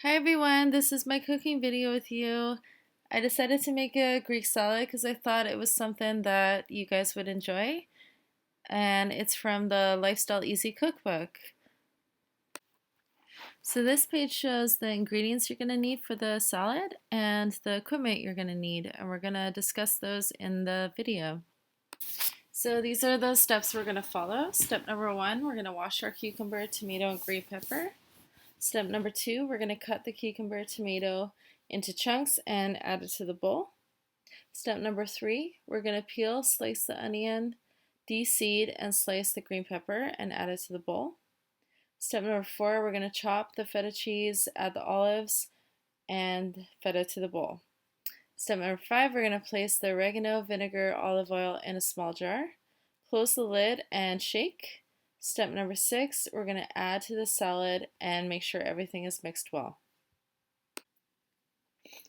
Hi everyone, this is my cooking video with you. I decided to make a Greek salad because I thought it was something that you guys would enjoy, and it's from the Lifestyle Easy cookbook. So this page shows the ingredients you're going to need for the salad and the equipment you're going to need, and we're going to discuss those in the video. So these are the steps we're going to follow. Step number 1, we're going to wash our cucumber, tomato, and green pepper. Step number 2, we're going to cut the cucumber, tomato into chunks and add it to the bowl. Step number 3, we're going to peel, slice the onion, de-seed, and slice the green pepper and add it to the bowl. Step number 4, we're going to chop the feta cheese, add the olives, and feta to the bowl. Step number 5, we're going to place the oregano, vinegar, olive oil in a small jar. Close the lid and shake. Step number 6, we're going to add to the salad and make sure everything is mixed well.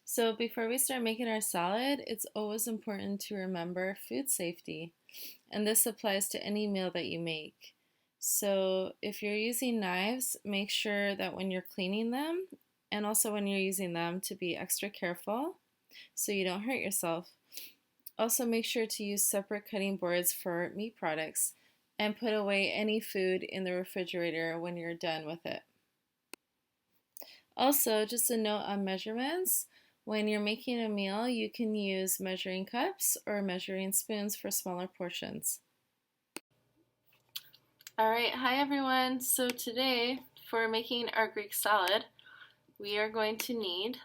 So before we start making our salad, it's always important to remember food safety, and this applies to any meal that you make. So if you're using knives, make sure that when you're cleaning them, and also when you're using them, to be extra careful so you don't hurt yourself. Also make sure to use separate cutting boards for meat products, and put away any food in the refrigerator when you're done with it. Also, just a note on measurements. When you're making a meal, you can use measuring cups or measuring spoons for smaller portions. Alright, hi everyone. So today, for making our Greek salad, we are going to need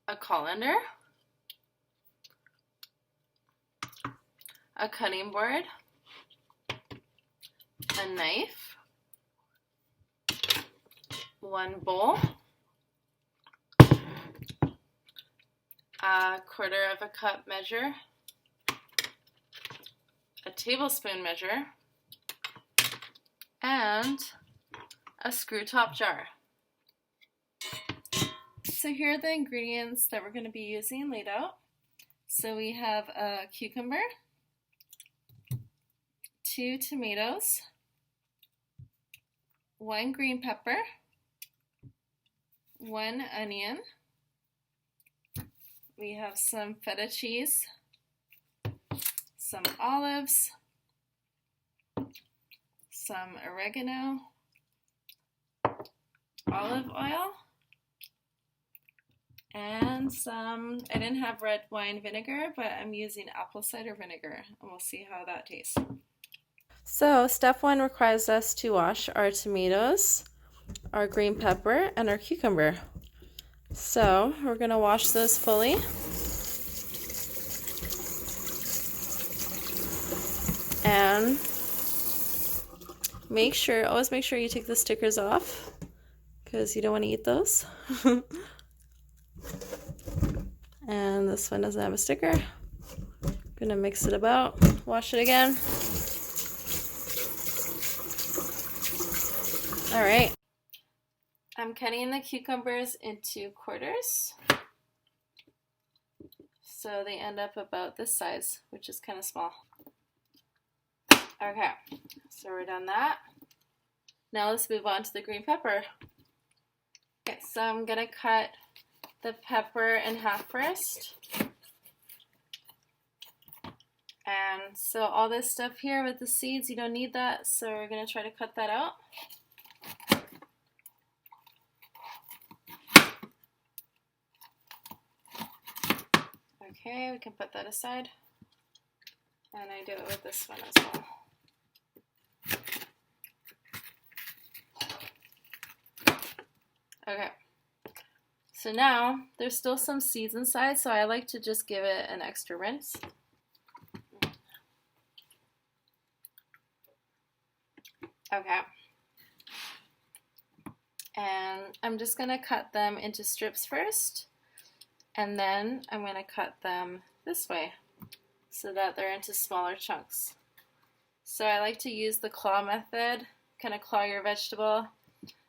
a colander, a cutting board, a knife, one bowl, a quarter of a cup measure, a tablespoon measure, and a screw top jar. So here are the ingredients that we're going to be using laid out. So we have a cucumber, 2 tomatoes, 1 green pepper, 1 onion. We have some feta cheese, some olives, some oregano, olive oil, and some, I didn't have red wine vinegar, but I'm using apple cider vinegar, and we'll see how that tastes. So step 1 requires us to wash our tomatoes, our green pepper, and our cucumber. So we're going to wash those fully. And always make sure you take the stickers off because you don't want to eat those. And this one doesn't have a sticker. I'm going to mix it about, wash it again. Alright, I'm cutting the cucumbers into quarters, so they end up about this size, which is kind of small. Okay, so we're done that. Now let's move on to the green pepper. Okay, so I'm going to cut the pepper in half first. And so all this stuff here with the seeds, you don't need that, so we're going to try to cut that out. Okay, we can put that aside. And I do it with this one as well. Okay, so now there's still some seeds inside, so I like to just give it an extra rinse. Okay, and I'm just going to cut them into strips first, and then I'm going to cut them this way so that they're into smaller chunks. So I like to use the claw method, kind of claw your vegetable,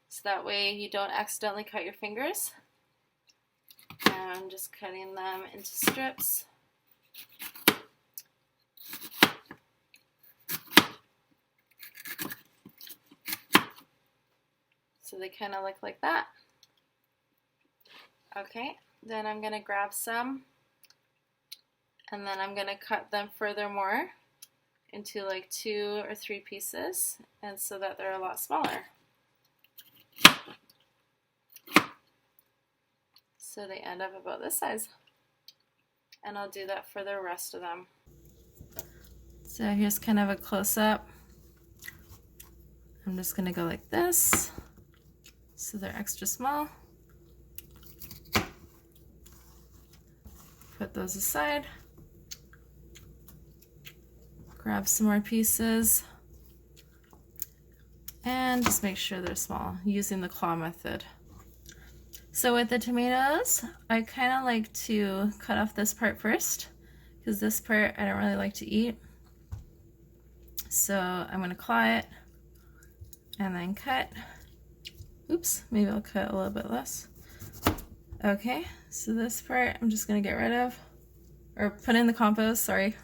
so that way you don't accidentally cut your fingers. And I'm just cutting them into strips. So they kind of look like that. Okay, then I'm going to grab some and then I'm going to cut them furthermore into like 2 or 3 pieces, and so that they're a lot smaller. So they end up about this size. And I'll do that for the rest of them. So here's kind of a close-up. I'm just going to go like this, so they're extra small. Put those aside. Grab some more pieces. And just make sure they're small, using the claw method. So with the tomatoes, I kind of like to cut off this part first, because this part I don't really like to eat. So I'm going to claw it and then cut. Oops, maybe I'll cut a little bit less. Okay, so this part I'm just going to get rid of, or put in the compost, sorry.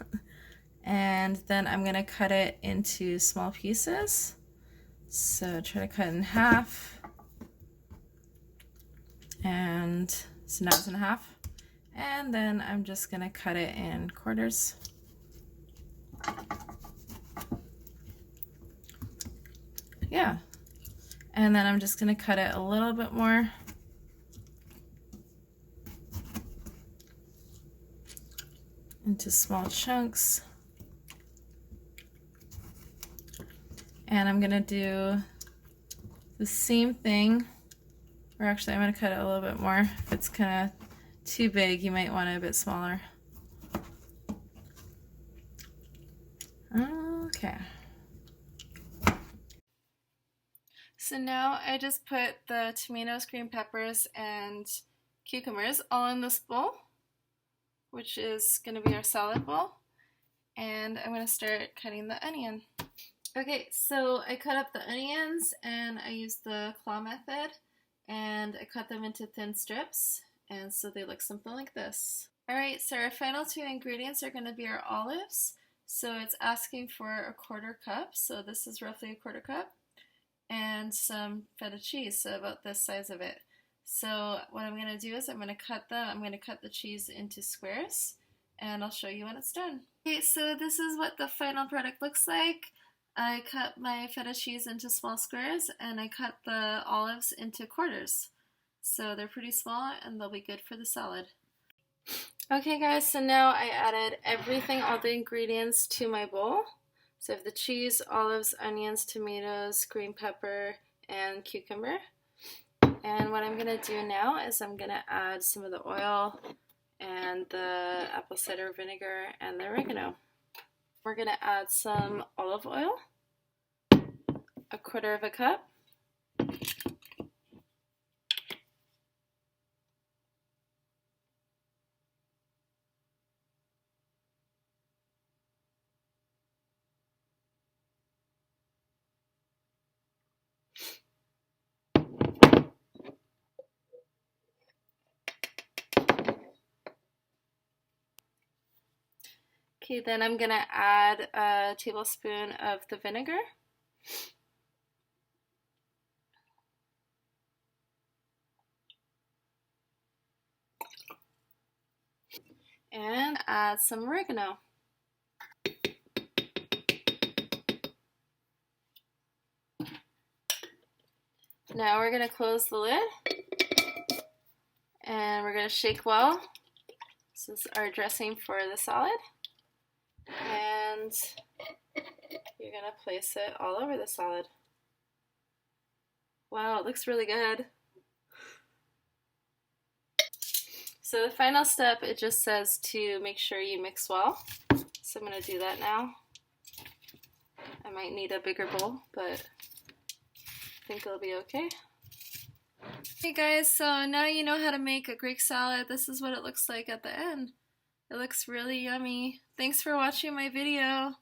And then I'm going to cut it into small pieces. So try to cut it in half. And so now it's in half. And then I'm just going to cut it in quarters. Yeah. And then I'm just going to cut it a little bit more. Into small chunks. And I'm going to do the same thing, or actually I'm going to cut it a little bit more. If it's kind of too big, you might want it a bit smaller. Okay. So now I just put the tomatoes, green peppers, and cucumbers all in this bowl, which is going to be our salad bowl. And I'm going to start cutting the onion. Okay, so I cut up the onions and I used the claw method, and I cut them into thin strips, and so they look something like this. Alright, so our final 2 ingredients are going to be our olives. So it's asking for a 1/4 cup, so this is roughly a 1/4 cup, and some feta cheese, so about this size of it. So what I'm going to do is I'm going to cut the cheese into squares, and I'll show you when it's done. Okay, so this is what the final product looks like. I cut my feta cheese into small squares, and I cut the olives into quarters. So they're pretty small, and they'll be good for the salad. Okay guys, so now I added everything, all the ingredients to my bowl. So I have the cheese, olives, onions, tomatoes, green pepper, and cucumber. And what I'm going to do now is I'm going to add some of the oil and the apple cider vinegar and the oregano. We're going to add some olive oil, a 1/4 cup. Okay, then I'm going to add a tablespoon of the vinegar. And add some oregano. Now we're going to close the lid and we're going to shake well. This is our dressing for the salad. And you're going to place it all over the salad. Wow, it looks really good. So the final step, it just says to make sure you mix well. So I'm going to do that now. I might need a bigger bowl, but I think it'll be okay. Hey guys, so now you know how to make a Greek salad. This is what it looks like at the end. It looks really yummy. Thanks for watching my video.